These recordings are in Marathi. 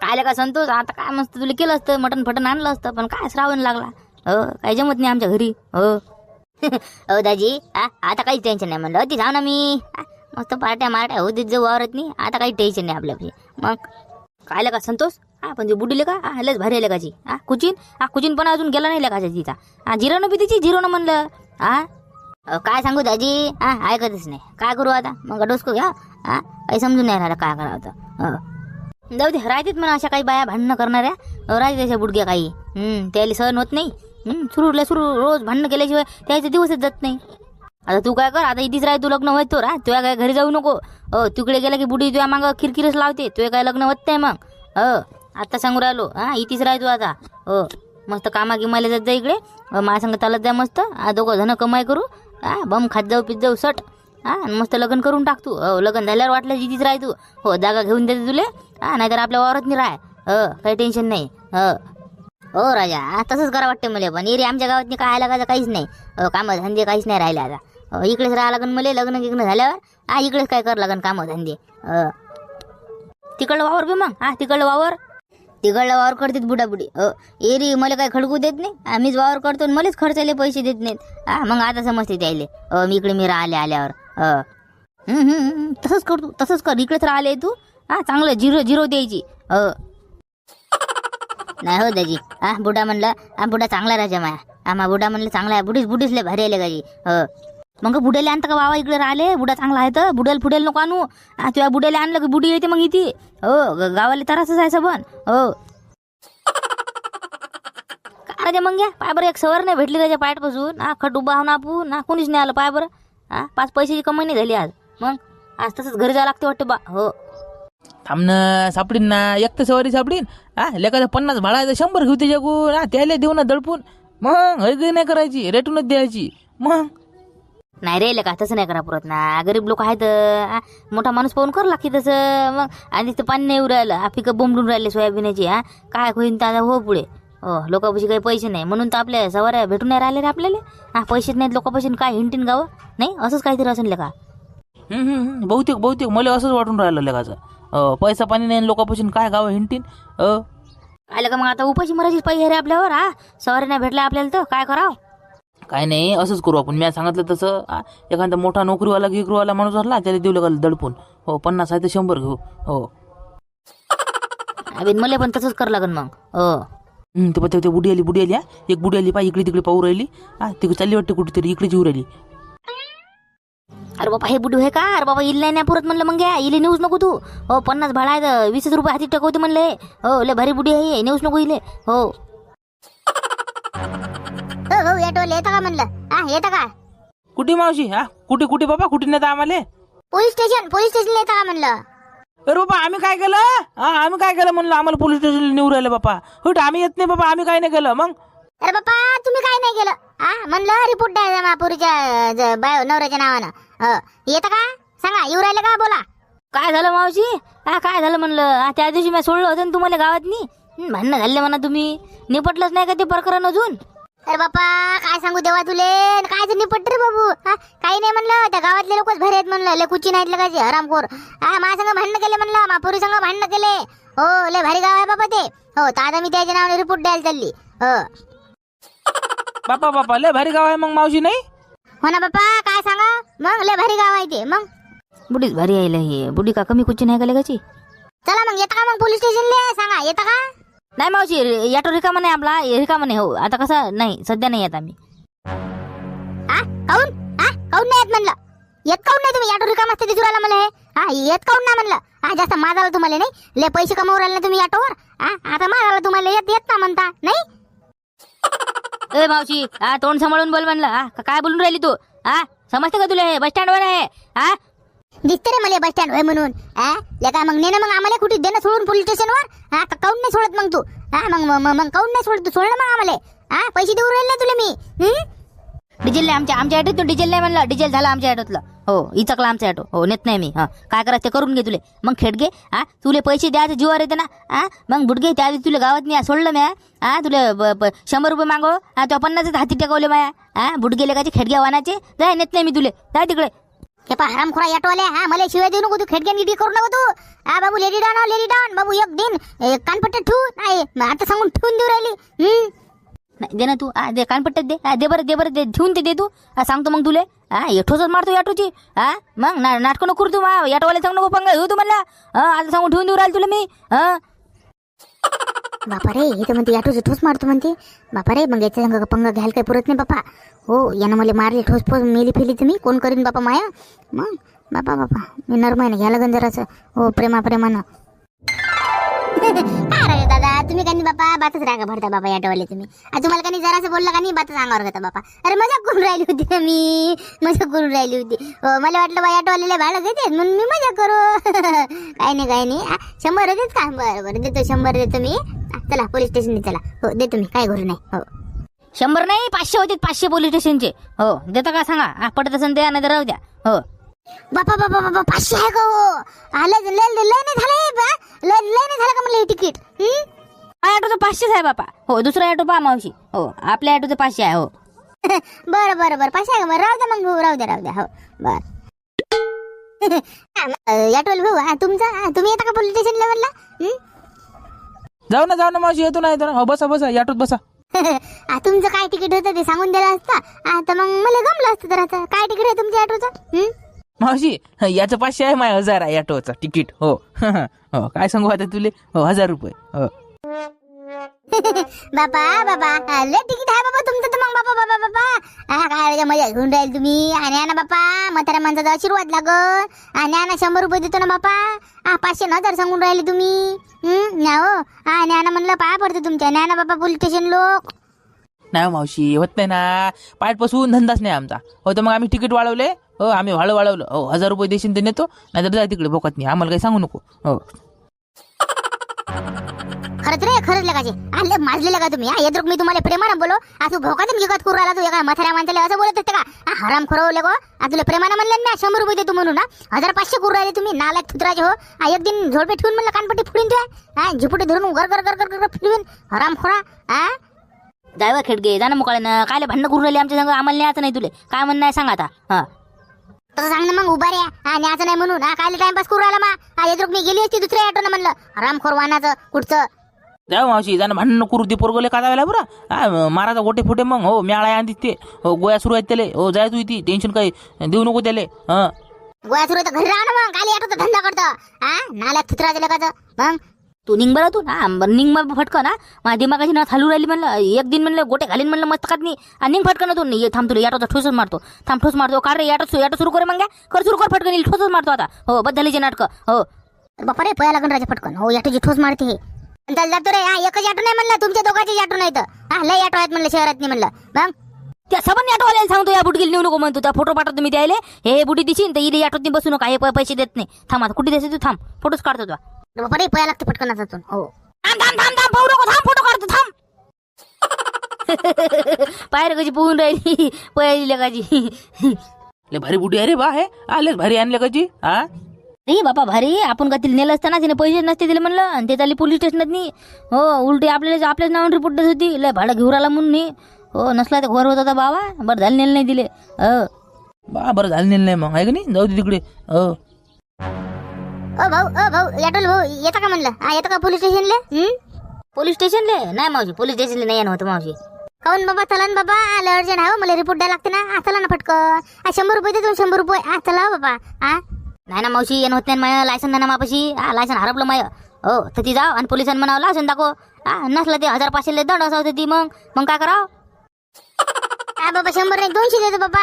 काय का संतोष, आता काय मस्त तुला केलं असतं, मटण फटण आणलं असतं, पण काय श्रावण लागला. काही जमत नाही आमच्या घरी. हो दाजी, आता काहीच टेन्शन नाही म्हणलं, ती जाऊ ना मी. मस्त पार्ट्या मारट्या होतीच जाऊ वावरत नाही, आता काही टेन्शन नाही आपल्या. मग काय का संतोष, पण ती बुडीले का लस भारी आले काची. कुचिन पण अजून गेला नाही लेखाच्या तिचा. जिरोनं बी तिची जिरोनं म्हणलं. काय सांगू दाजी, ऐकतच नाही. काय करू आता, मग डोसको घ्या. काही समजून नाही राहिलं काय करावं आता. जाऊ दे, राहतेच म्हणा अशा काही बाया भांडणं करणाऱ्या, राहते त्याच्या बुडग्या काही. त्याला सहन होत नाही. सुरू रोज भांडणं केल्याशिवाय त्याचे दिवसच जात नाही. आता तू काय कर, आता इथेच राह, तू लग्न होत तो रा, तुझ्या काय घरी जाऊ नको. तिकडे गेला की बुडी तुझ्या मागं किरकिरच लावते, तुझ्या काय लग्न होत नाही मग. आता सांगू राहिलो, इथेच राह तू आता. मस्त कामा गिमायला जात जा इकडे, माझ्या संग चालत जा मस्त. दोघं जण कमाई करू, बम खात जाऊ पित जाऊ सट. मस्त लग्न करून टाक तू. लग्न झाल्यावर वाटलं इथेच राह तू. जागा घेऊन देते तुले, नाहीतर आपल्या वावरात नाही राह. काही टेन्शन नाही. हो राजा, तसंच करा वाटते मला. पण एरी आमच्या गावात काय लागायचं काहीच नाही. कामं धंदे काहीच नाही राहिले आता. इकडेच राहा लागन मला, लग्न गिग्न झाल्यावर. इकडेच काय कर लागन कामं धंदे. तिकडलं वावर बी मग, तिकडलं वावर करतात बुडाबुडी. एरी मला काय खडकू देत नाही. मीच वावर करतो, मलाच खर्चाले पैसे देत नाहीत. मग आता समजते त्याले, मी इकडे मी राहिले आल्यावर. तसंच करतो, तसंच कर. इकडेच राहिले तू. चांगलं झिरो द्यायची. नाही हो दाजी, बुडा म्हणलं, बुडा चांगला राजा माया. बुडा म्हणलं चांगला आहे. बुडीच लय भारी आले गाजी. मग बुड्याला आणता का बाबा इकडे राहिले. बुडा चांगला आहे तर बुड्याला फुडेल नको आणू. तुझ्या बुड्याला आणलं की बुडी येते मग इथे. गावाला तरासच आहे सबन. काय राजा मग, पाय बरं एक सवर नाही भेटली त्याच्या पायापासून. खट उभा होऊन आपण कोणीच नाही आलं. पाय बरं, 5 पैशाची कमाई नाही झाली आज. मग आज तसंच घरी जावं लागते वाटते बा. थांबणं सापडीन ना, एक तर सवारी सापडीन. लेखाचं 50 भाडायचं 100 घेऊ त्याच्याकडून. त्याला देऊ ना दडपून. मग हळगी नाही करायची, रेटूनच द्यायची. मग नाही रे लेका, तसं नाही करा पुरत ना. गरीब लोक आहेत, मोठा माणूस पाहून कर लागते तसं. मग आणि ते पाणी नाही येऊ राहिलं, पिकं बोंबडून राहिले सोयाबीनची. काय होईन तर हो पुढे. लोकांपाशी काही पैसे नाही म्हणून तर आपल्या सवाऱ्या भेटून नाही राहिले रे आपल्याला. पैसेच नाहीत लोकांपासून, काय हिंटीन गावं नाही. असंच काहीतरी असेल लेका. बहुतेक मला असंच वाटून राहिलं लेखाचं. पैसा पाणी नाही लोकांपासून काय गावं हिंटीन. आलं का मग आता उपाशी मराठीच पाहिजे रे आपल्यावर. सवारी नाही भेटला आपल्याला तर काय करावं. काय नाही, असंच करू आपण. मी सांगितलं तसं. एखादा मोठा नोकरीवाला गिकरीवाला माणूस असला त्याला देऊ लागला दडपून. 50 आहे तर 100 घेऊ. अबे मला पण तसंच करावं लागेल मग. ते बुडी आली. एक बुडी आली पाय, इकडे तिकडे पाहू राहिली. तिकडे चालली वाटते कुठेतरी, इकडे जीव राहिली. अरे बाबा हे बुडू आहे का. अरे बाबा इल नाही पुरत म्हणलं. मग इले नेऊच नको तू. 50 भाडा आहे, 20 रुपये हाती टकवते म्हणले. लय भारी बुडी आहे, नेऊच नको इले. येतो का म्हणलं. येतं का कुठे मावशी. कुठे बाबा, कुठे नेता आम्हाला. पोलीस स्टेशन येतं का म्हणलं. अरे बाबा आम्ही काय केलं म्हणलं. आम्हाला पोलीस स्टेशनला नेऊ राहिलं बापा. आम्ही येत नाही बाबा, आम्ही काय नाही केलं. मग अरे बाप्पा तुम्ही काय नाही केलं. म्हणलं रिपोर्ट द्यायचा महापुरीच्या नवऱ्याच्या नावानं. येतं का सांगा, येऊ राहिलं का बोला. काय झालं मावशी. काय झालं म्हणलं. त्या दिवशी मी सोडलं होतं ना तुम्हाला गावात नी. भांडणं झाले म्हणा तुम्ही. निपटलंच नाही का ते प्रकरण अजून. अरे बाप्पा काय सांगू देवा तुले. काय ते निपट रे बाबू. काही नाही म्हणलं. त्या गावातले लोकच भारी आहेत म्हणलं. लय कुची नाहीत लगायचे हरामखोर. माझ्या संग भांडणं केले म्हणलं. महापुरी संग भांडणं केले. लय भारी गाव आहे बाबा ते. तर आता मी त्याच्या नावाने रिपोर्ट द्यायला चालली. बापा लय भारी गाव आहे मग मावशी. नाही हो ना बाप्पा, काय सांगा मग. लय भारी गाव आहे ते. मग बुडीच भारी आहे हे. बुडी का कमी कुच्ची नाही का लेकाची. चला मग येतं का मग पोलीस स्टेशनला सांगा. येतं का नाही मावशी, याटो रिकामा नाही आपला. रिकामा नाही. आता कसं नाही, सध्या नाही येत आम्ही. काऊन नाही येत म्हणलं. येत काऊन नाही तुम्ही. याटो रिकामा असते दिसू राहिला मला हे. येत काऊन नाही म्हणलं. जास्त माज आला तुम्हाला नाही. लय पैसे कमावू राहिले ना तुम्ही याटोवर. आता माज आला तुम्हाला. येत ना म्हणता नाही. ए मावशी, तोंड सांभाळून बोल म्हणलं. काय बोलून राहिली तू. समजते का तुला. हे बस स्टँडवर आहे. दिसते रे मला बस स्टँड होय म्हणून. लेका मग नेणं मग आम्हाला कुठे देणं सोडून पोलीस स्टेशनवर. काऊन नाही सोडत मग तू. मग काऊन नाही सोडत तू. सोड ना मग आम्हाला. पैसे देऊ राहिले तुला मी. डिझेल नाही आमच्या ॲटोत. डिझेल नाही म्हणलं. डिझेल झालं आमच्या ॲटोतलं. हो इचकला आमचा ऑटो. हो नेत नाही मी. हां काय करायचं ते करून घे तुले. मग खेडगे तुले पैसे द्यायचं जीवावर येते ना. मग बुडगे त्यावेळी तुला गावात नाही सोडलं म्या. तुला 100 रुपये मागो. तो 50 हाती टेकवले माया. बुडगे लेकाचे खेडग्या वानाचे. जाय नेत नाही मी तुले. जाय तिकडे. हे पा हरामखोरा ऑटोवाले. मला शिवाय देऊ नको तू. खेडग्या नीट करू नको तू. बाबू लेडी डाऊन बाबू. एक दिन कानपट्टे ठेवू नाही आता सांगून ठेवून देऊ राहिली. नाही दे ना तू. दे कानपट्ट्यात दे. दे बरं दे ठेवून ते दे तू. सांगतो मग तुले. एठोच मारतो ऑटोची. मग नाटकं नको करू तू. ऑटोवाले सांग नको पंगा घेऊ तू म्हणला. आता सांगून ठेवून देऊ राहिल तुला मी. बापा रे हे तर म्हणते ऑटोचं ठोस मारतो म्हणते. बापा रे मग याच्या संग पंगा घ्यायला काही पुरत नाही बापा. हो यानं मला मारले ठोस पोस मेली फेली तर मी कोण करीन बापा माया. मग बापा मी नरमायनं घ्या लागन जरासं. हो प्रेमानं. अरे दादा तुम्ही काही बापा बातच रागा भरता बाबा ऑटोवाले तुम्ही. तुम्हाला काही जरासं बोललं का नाही बातच अंगावर घेता बापा. अरे मजाक करून राहिली होती ना मी. मजाक करून राहिली होती. मला वाटलं बा ऑटोवाल्याला भाडं देते म्हणून मी मजाक करू. काही नाही 100 देत का. बरं देतो 100 देतो मी. चला पोलीस स्टेशन चला. हो देतो मी काय करू नाही. हो 100 नाही 500 होते. 500 पोलीस स्टेशनचे. हो देता का सांगा. पडत असेल द्या नाही तर राहू द्या. हो बापा 500 आहे का. हो लय नाही झालं का मला तिकीट. ऑटोचं 500 आहे बापा. हो दुसरा ऑटो पहा मावशी. हो आपल्या ऑटोचं 500 आहे. हो बरं 500 आहे का. राहू द्या मग भाऊ. राहू द्या. हो बर ऑटोवाले भाऊ तुमचा तुम्ही येता का पोलीस स्टेशनला म्हणला. जाऊ ना मावशी. येतो ना. हो बसा ऑटोत बसा. तुमचं काय तिकीट होतं ते सांगून दिलं असतं तर मग मला गमलं असतं. तर आता काय तिकीट आहे तुमच्या ऑटोचं. मावशी याचं 500 आहे. माझ्या 1000 आहे ऑटोचं तिकीट. हो हो काय सांगू आता तुले. हो 1000 रुपये. हो बाबा लय तिकीट आहे बाबा तुमचं तर. मग बाबा काय मजा घेऊन राहील तुम्ही. आणि ना बापा म्हाताऱ्या माणसाचा आशीर्वाद लागल. आणि 100 रुपये देतो ना बापा. 500 न 1000 सांगून राहिले तुम्ही. ना हो ज्ञाना म्हणलं पाया पडतो तुमच्या. ज्ञाना बापा पोलीस स्टेशन लोक. नाही मावशी होत नाही ना. पाठपासून धंदाच नाही आमचा. हो तर मग आम्ही तिकीट वाढवले. हो आम्ही वाढवलं. हो 1000 रुपये देशील तर नेतो. नाहीतर जाय तिकडे बोकत नाही. आम्हाला काही सांगू नको. हो खरंच लगाचे आले माजलेलं का तुम्ही. येद्रुक मी तुम्हाला प्रेमानं बोलो. तू भोकातून गिगत करू राहिला. तू एका म्हाताऱ्या माणसाला असं बोलत असते का. हराम खरवले गो. तुला प्रेमानं म्हणलं ना 100 रुपये देतो म्हणून. 1500 करू राहिले तुम्ही. नालायक थुत्राचे हो. एक दिन झोडपे ठेवून म्हणलं कानपट्टी फुडून द्या. झुपटे धरून गर फिरवून हराम खोरा. जायवा खेडगे जा ना मोकळ्यानं. कायले भांडणं करून राहिले आमच्या संग. आम्हाला न्यायचं नाही तुले. काय म्हणणं आहे सांग आता. तसं सांग ना मग उभा रे. न्यायचं नाही म्हणून. कायले टाइमपास करू राहिला मा. येद्रुक मी गेली असती दुसऱ्या ऑटोनं म्हणलं. हराम खोर वानाचं कुठचं. जाऊ मावशी जाणं भांडण करू. ते पोरगोले का जायला बरं. माराचा गोटे फुटे मग. हो म्याळा आणते ते. हो गोया सुरू आहेत त्याले. हो जाय तू इथे. टेन्शन काही देऊ नको त्याले. गोया सुरू तर घरी राहा ना मग. काली ऑटोचा धंदा करतो. नाल्यात थुत्राचं लगाचं. मग तू निघ बरं. तू निघ मग फटकन. माझ्या दिमागाची ना चालू राहिली म्हणलं. एक दिन म्हणलं गोटे घालीन म्हणलं मस्त खात नाही. निघ फटकन तू. थांब तुला ऑटोचा ठोसच मारतो. ठोस मारतो. का रे ऑटो सुरू करे मग. कर सुरू कर फटकन. ठोसच मारतो आता. हो बदलायचे नाटकं. हो बापा रे पया लागून राहायचं फटकन. हो ऑटोची ठोस मारते हे. चल जातो रे. एकच ऑटो नाही म्हणलं. तुमच्या दोघांचे ऑटो नाही तर. लय ऑटो आहेत म्हणलं शहरात नाही म्हणलं. मग त्या सबंध ऑटोवाल्याला सांगतो या बुटगीला नेऊ नको म्हणतो. त्या फोटो पाठवतो मी द्यायला. हे बुटी दिशीन तर इथे ऑटोत बसू नका. हे पैसे देत नाही. थांब आता कुठे द्यायचं तू. थांब फोटोच काढतो तुला. बापा रे पया लागते फटकन असातून. हो थांब पाहू नको. थांब फोटो काढतो. थांब पायर कशी पोहून राहिली पहिली लगाची. ले भारी बुटी आहे रे बा. हे आलेच भारी आणले कशी. रे बापा भारी. आपण का तिला नेलं असताना तिने पैसे नसते दिले म्हणलं. आणि ते चालली पोलीस स्टेशनात नाही. हो उलटी आपल्याच नावाने रिपोर्ट देत होती. लय भाडं घेऊन आला म्हणून नाही. हो नसला तर घर होता बाबा. बरं झालं नेलं नाही दिले. बरं झालं नेलं नाही मग आहे का नाही. जाऊ दे तिकडे. भाऊ ऑटोल भाऊ येता का म्हणलं. येतं का पोलीस स्टेशनले. पोलीस स्टेशनले नाही मावशी. पोलीस स्टेशनले नाही नव्हतं मावशी. काऊन बाबा चला ना बाबा. आलं अर्जंट आहे. मला रिपोर्ट द्यायला लागते ना. चला ना फटकन. 100 रुपये देतो. 100 रुपये. चला बाबा. नाही ना मावशी येणं होत नाही माय. लायसन नाही ना मापाशी. लायसन हरपलं माय. हो तर ती जाव आणि पोलिसांनी म्हणावं लायसन दाखव. नसलं ते 1500 दंड असा होते ती. मग काय करावं. बाबा 100 नाही 200 देतो बाबा.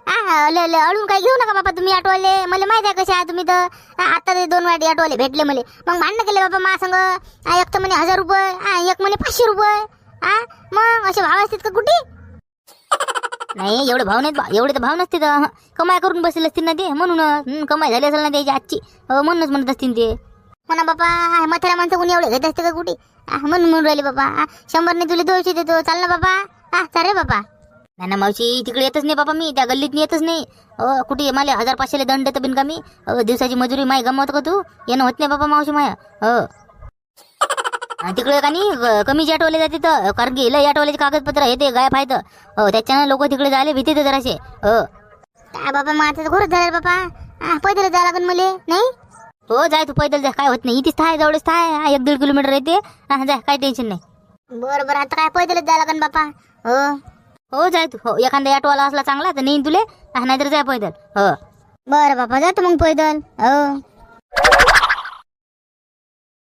अळून काही घेऊ नका बाबा तुम्ही ऑटोवाले. मला माहिती आहे कसे आहे तुम्ही तर. आता ते 2 वाटे ऑटोवाले भेटले मला. मग भांडणं केले बाबा मा संग. एक तर म्हणे 1000 रुपये. एक म्हणे 500 रुपये. मग असे भाव असतात का कुठे. नाही एवढे भाव नाहीत बा. एवढे तर भाव नसते तर. कमाई करून बसले असतील ना ते म्हणून. कमाई झाली असेल ना त्याची आजची. म्हणूनच म्हणत असतील ते. म्हणा बाबा म्हाताऱ्या माणसं कोणी एवढे घेत असते का कुठे. म्हणून राहिले बाबा. 100 ने तुला 200 देतो. चाल ना बाबा. चाल रे बाबा. नाही ना मावशी, तिकडे येतच नाही बाबा मी, त्या गल्लीत येतच नाही. कुठे मला 1500 दंड देतं बिन का मी? दिवसाची मजुरी माय गमवत का तू? येणं होत नाही बाबा मावशी माया. तिकडे का नाही कमी ऑटोवाले जाते तर, कारण की लय ऑटोवाल्याचे कागदपत्र हे ते गायब आहेत. त्याच्यानं लोक तिकडे जायला भीती तर जराशे. काय बाबा मग आता घोरच झालं बाबा. पैदल जायला लागेल मला नाही. हो जाय तू पैदल, जाय काय होत नाही. इथेच थाय, जवळच थाय, 1-1.5 किलोमीटर येते. जाय काय टेन्शन नाही. बरं आता काय पैदलच जायला लागेल बापा. हो जाय तू. हो एखादा ऑटोवाला असला चांगला तर नेईन तुले, नाहीतर जाय पैदल. बरं बापा जातो मग पैदल.